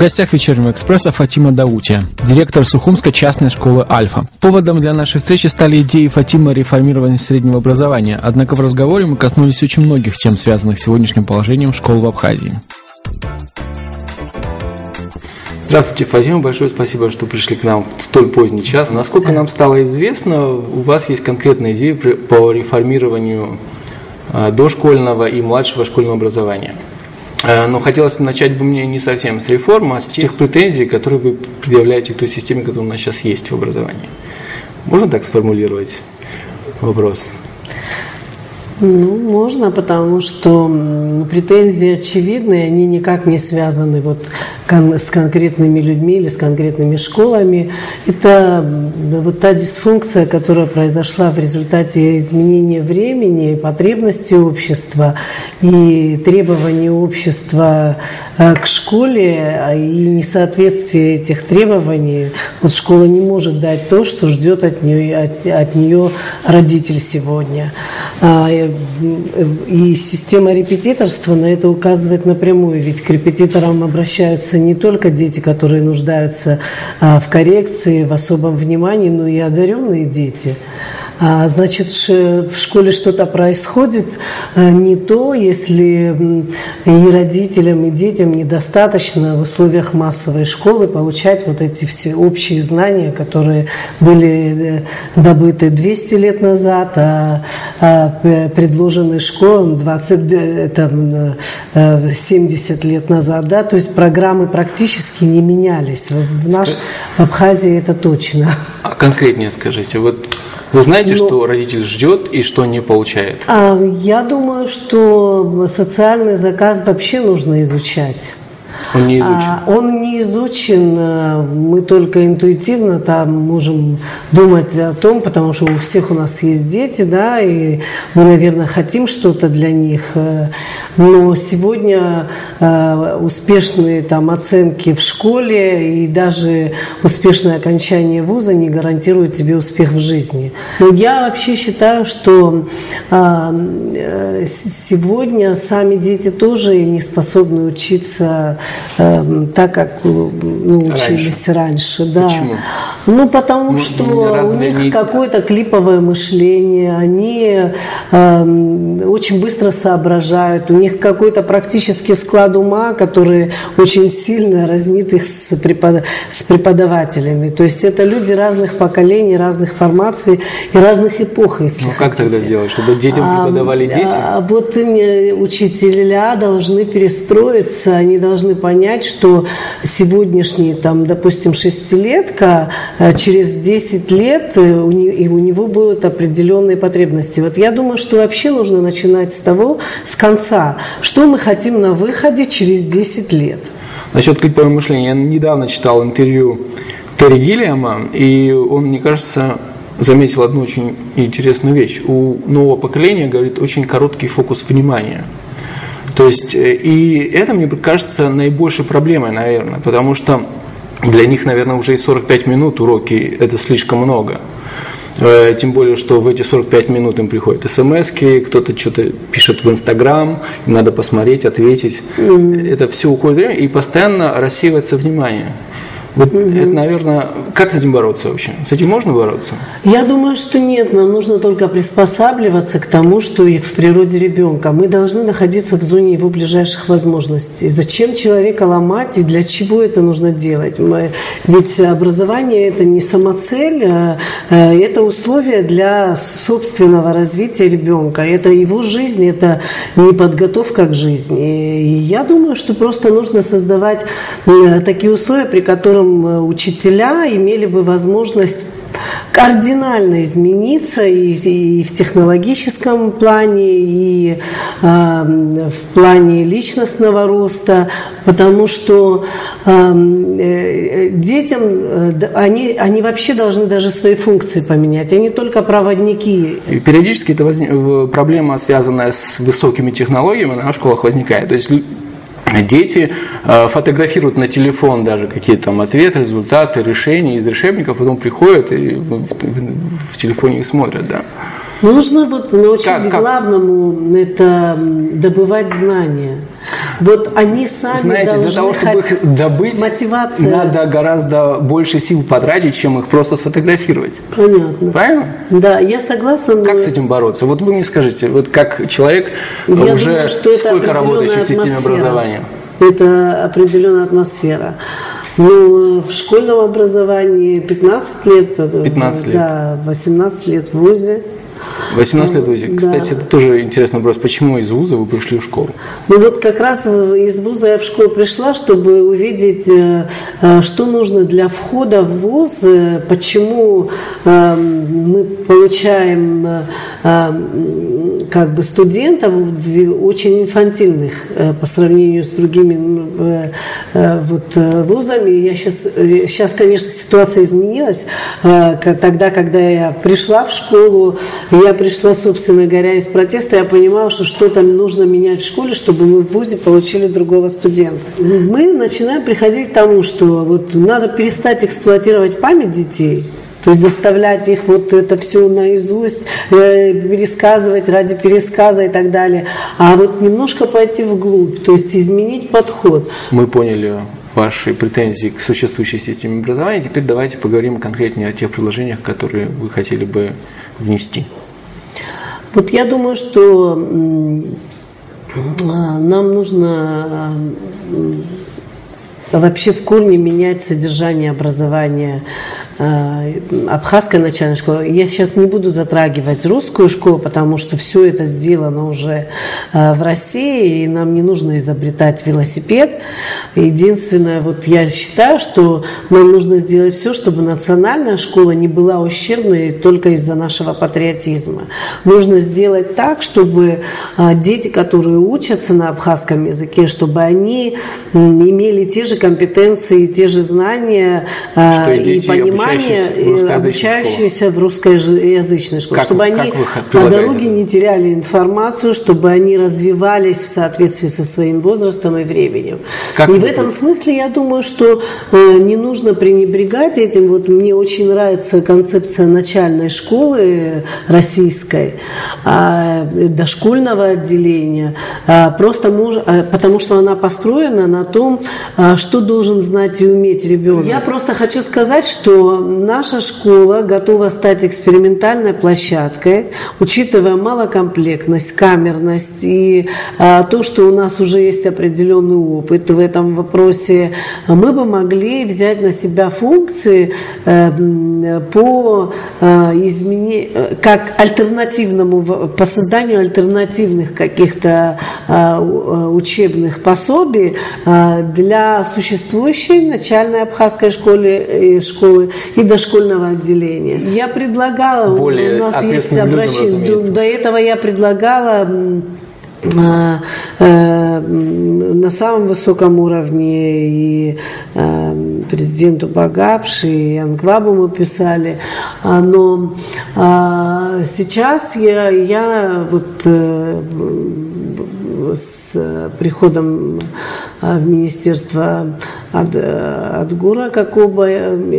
гостях вечернего экспресса Фатима Даутия, директор Сухумской частной школы «Альфа». Поводом для нашей встречи стали идеи Фатимы о реформировании среднего образования, однако в разговоре мы коснулись очень многих тем, связанных с сегодняшним положением школ в Абхазии. Здравствуйте, Фатима, большое спасибо, что пришли к нам в столь поздний час. Насколько нам стало известно, у вас есть конкретная идея по реформированию дошкольного и младшего школьного образования. Но хотелось начать бы мне не совсем с реформы, а с тех претензий, которые вы предъявляете к той системе, которая у нас сейчас есть в образовании. Можно так сформулировать вопрос? Ну, можно, потому что претензии очевидны, они никак не связаны с конкретными людьми или с конкретными школами. Это та дисфункция, которая произошла в результате изменения времени, потребностей общества и требований общества к школе, и несоответствие этих требований. Школа не может дать то, что ждет от нее родитель сегодня. И система репетиторства на это указывает напрямую, ведь к репетиторам обращаются не только дети, которые нуждаются в коррекции, в особом внимании, но и одаренные дети. Значит, в школе что-то происходит не то, если и родителям, и детям недостаточно в условиях массовой школы получать эти все общие знания, которые были добыты 200 лет назад, а предложены школам 70 лет назад. Да? То есть программы практически не менялись. В Абхазии это точно. А конкретнее скажите, вы знаете, что родитель ждет и что не получает? Я думаю, что социальный заказ вообще нужно изучать. Он не изучен? Он не изучен. Мы только интуитивно можем думать о том, потому что у всех у нас есть дети, да, и мы, наверное, хотим что-то для них. Но сегодня успешные оценки в школе и даже успешное окончание вуза не гарантирует тебе успех в жизни. Но я вообще считаю, что сегодня сами дети тоже не способны учиться так, как учились раньше. Да. Почему? Потому что у них какое-то клиповое мышление, они очень быстро соображают, у них какой-то практический склад ума, который очень сильно разнит их с преподавателями. То есть это люди разных поколений, разных формаций и разных эпох, если хотите. Как тогда делать, чтобы детям преподавали дети? Учителя должны перестроиться, они должны понять, что сегодняшний, допустим, шестилетка, через 10 лет у него будут определенные потребности. Я думаю, что вообще нужно начинать с конца. Что мы хотим на выходе через 10 лет? Насчет клипового мышления. Я недавно читал интервью Терри Гиллиама, и он, мне кажется, заметил одну очень интересную вещь. У нового поколения, говорит, очень короткий фокус внимания. То есть, и это, мне кажется, наибольшей проблемой, наверное, потому что для них, наверное, уже и 45 минут уроки – это слишком много. Тем более, что в эти 45 минут им приходят смс-ки, кто-то что-то пишет в Инстаграм, им надо посмотреть, ответить. Это все уходит время, и постоянно рассеивается внимание. Это, наверное, как с этим бороться вообще? С этим можно бороться? Я думаю, что нет. Нам нужно только приспосабливаться к тому, что и в природе ребенка. Мы должны находиться в зоне его ближайших возможностей. Зачем человека ломать и для чего это нужно делать? Ведь образование – это не самоцель, это условие для собственного развития ребенка. Это его жизнь, это не подготовка к жизни. И я думаю, что просто нужно создавать такие условия, при которых учителя имели бы возможность кардинально измениться и в технологическом плане, и в плане личностного роста, потому что детям они вообще должны даже свои функции поменять, они только проводники. И периодически это проблема, связанная с высокими технологиями, на школах возникает. То есть дети фотографируют на телефон даже какие-то ответы, результаты, решения из решебников, потом приходят и в телефоне их смотрят, да. Нужно научить главному это добывать знания. Вот они сами знаете, должны... для того, чтобы их добыть, мотивация. Надо гораздо больше сил потратить, чем их просто сфотографировать. Понятно. Правильно? Да, я согласна. Но... Как с этим бороться? Вот вы мне скажите, вот как человек, я уже думаю, что сколько работающий в системе образования? Это определенная атмосфера. Ну, в школьном образовании 15 лет. 15 лет. Да, 18 лет в вузе. 18 лет в ВУЗе. Кстати, это тоже интересный вопрос. Почему из ВУЗа вы пришли в школу? Ну вот как раз из ВУЗа я в школу пришла, чтобы увидеть, что нужно для входа в ВУЗ, почему мы получаем как бы студентов очень инфантильных по сравнению с другими вот вузами. Я сейчас, конечно, ситуация изменилась. Тогда, когда я пришла в школу, я пришла, собственно говоря, из протеста, я понимала, что что-то нужно менять в школе, чтобы мы в ВУЗе получили другого студента. Мы начинаем приходить к тому, что вот надо перестать эксплуатировать память детей, то есть заставлять их вот это все наизусть, пересказывать ради пересказа и так далее, а вот немножко пойти вглубь, то есть изменить подход. Мы поняли ваши претензии к существующей системе образования. Теперь давайте поговорим конкретнее о тех предложениях, которые вы хотели бы внести. Вот я думаю, что нам нужно вообще в корне менять содержание образования абхазской начальной школы. Я сейчас не буду затрагивать русскую школу, потому что все это сделано уже в России, и нам не нужно изобретать велосипед. Единственное, вот я считаю, что нам нужно сделать все, чтобы национальная школа не была ущербной только из-за нашего патриотизма. Нужно сделать так, чтобы дети, которые учатся на абхазском языке, чтобы они имели те же компетенции, те же знания и понимание, обучающиеся в русскоязычной школе, чтобы они по дороге не теряли информацию, чтобы они развивались в соответствии со своим возрастом и временем. И в этом смысле я думаю, что не нужно пренебрегать этим. Вот мне очень нравится концепция начальной школы российской, дошкольного отделения, потому что она построена на том, что должен знать и уметь ребенок. Я просто хочу сказать, что наша школа готова стать экспериментальной площадкой, учитывая малокомплектность, камерность и то, что у нас уже есть определенный опыт в этом вопросе. Мы бы могли взять на себя функции по изменению, как альтернативному, по созданию альтернативных каких-то учебных пособий для существующей начальной абхазской школы и дошкольного отделения. Я предлагала, у нас есть обращение, до этого я предлагала на самом высоком уровне и президенту Багапши, и Анквабу мы писали, но сейчас я вот с приходом в министерство Адгура Какоба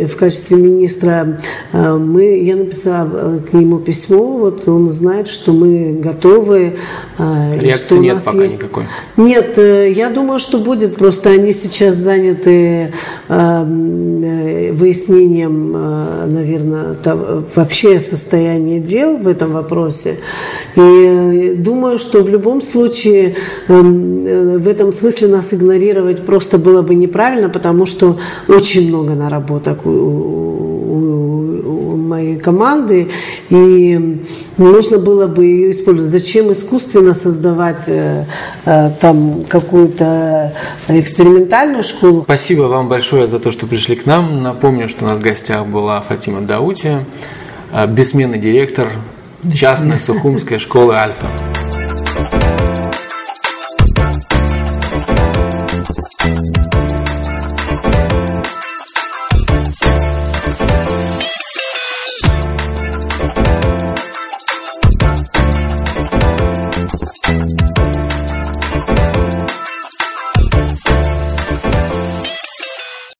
в качестве министра, я написала к нему письмо, вот он знает, что мы готовы. Реакции что у нет нас пока есть... никакой? Нет, я думаю, что будет, просто они сейчас заняты выяснением, наверное, вообще состояния дел в этом вопросе. И думаю, что в любом случае в этом смысле нас игнорировать просто было бы неправильно, потому что очень много наработок у моей команды, и нужно было бы ее использовать. Зачем искусственно создавать там какую-то экспериментальную школу? Спасибо вам большое за то, что пришли к нам. Напомню, что у нас в гостях была Фатима Даутия, бессменный директор частной сухумской школы «Альфа».